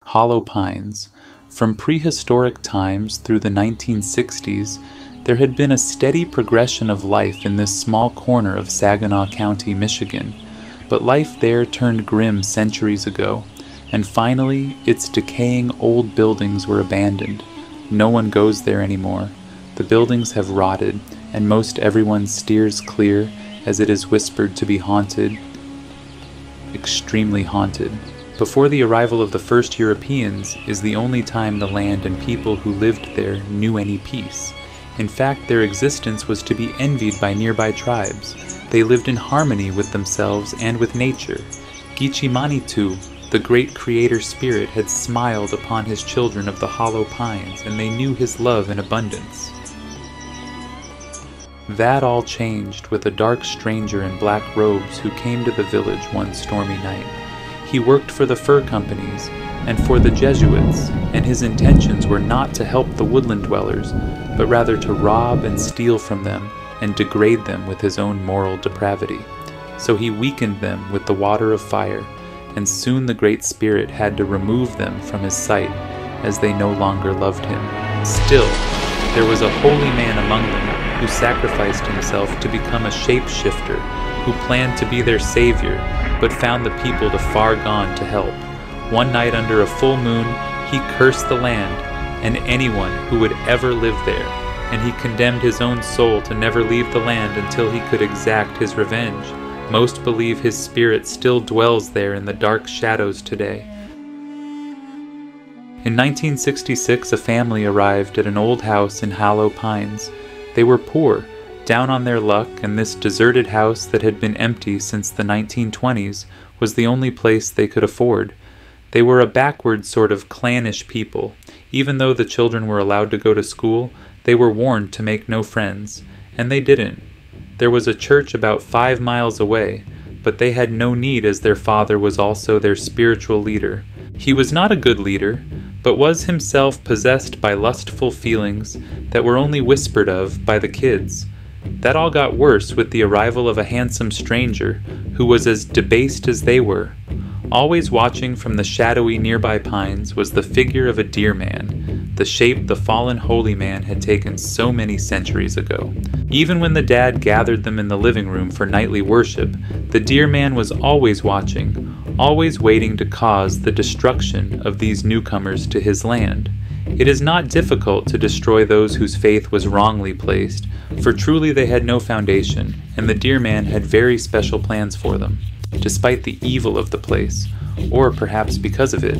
Hollow Pines. From prehistoric times through the 1960s, there had been a steady progression of life in this small corner of Saginaw County, Michigan, but life there turned grim centuries ago, and finally its decaying old buildings were abandoned. No one goes there anymore. The buildings have rotted, and most everyone steers clear, as it is whispered to be haunted, extremely haunted. Before the arrival of the first Europeans is the only time the land and people who lived there knew any peace. In fact, their existence was to be envied by nearby tribes. They lived in harmony with themselves and with nature. Gitchimanitu, the great creator spirit, had smiled upon his children of the Hollow Pines, and they knew his love in abundance. That all changed with a dark stranger in black robes who came to the village one stormy night. He worked for the fur companies and for the Jesuits, and his intentions were not to help the woodland dwellers, but rather to rob and steal from them and degrade them with his own moral depravity. So he weakened them with the water of fire, and soon the Great Spirit had to remove them from his sight, as they no longer loved him. Still, there was a holy man among them who sacrificed himself to become a shapeshifter, who planned to be their savior, but found the people too far gone to help. One night under a full moon, he cursed the land and anyone who would ever live there, and he condemned his own soul to never leave the land until he could exact his revenge. Most believe his spirit still dwells there in the dark shadows today. In 1966, a family arrived at an old house in Hollow Pines. They were poor, down on their luck, and this deserted house that had been empty since the 1920s was the only place they could afford. They were a backward sort of clannish people. Even though the children were allowed to go to school, they were warned to make no friends, and they didn't. There was a church about 5 miles away, but they had no need as their father was also their spiritual leader. He was not a good leader, but was himself possessed by lustful feelings that were only whispered of by the kids. That all got worse with the arrival of a handsome stranger who was as debased as they were. Always watching from the shadowy nearby pines was the figure of a deer man, the shape the fallen holy man had taken so many centuries ago. Even when the dad gathered them in the living room for nightly worship, the deer man was always watching, always waiting to cause the destruction of these newcomers to his land. It is not difficult to destroy those whose faith was wrongly placed, for truly they had no foundation, and the deer man had very special plans for them. Despite the evil of the place, or perhaps because of it,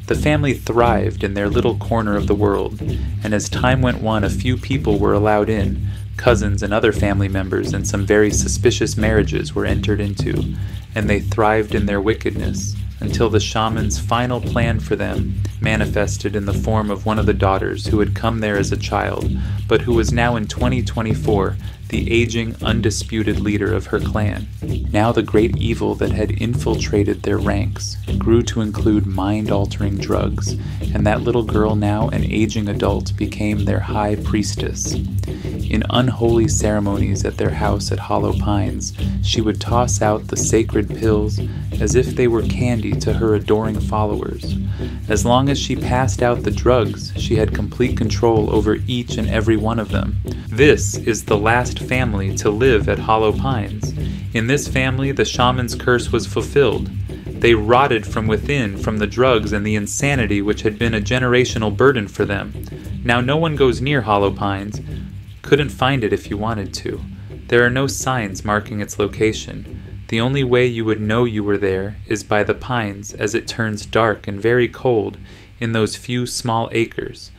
the family thrived in their little corner of the world, and as time went on, a few people were allowed in. Cousins and other family members and some very suspicious marriages were entered into, and they thrived in their wickedness, until the shaman's final plan for them manifested in the form of one of the daughters who had come there as a child, but who was now in 2024 the aging, undisputed leader of her clan. Now the great evil that had infiltrated their ranks grew to include mind-altering drugs, and that little girl, now an aging adult, became their high priestess. In unholy ceremonies at their house at Hollow Pines, she would toss out the sacred pills as if they were candy to her adoring followers. As long as she passed out the drugs, she had complete control over each and every one of them. This is the last family to live at Hollow Pines. In this family, the shaman's curse was fulfilled. They rotted from within from the drugs and the insanity which had been a generational burden for them. Now no one goes near Hollow Pines. Couldn't find it if you wanted to. There are no signs marking its location. The only way you would know you were there is by the pines as it turns dark and very cold in those few small acres.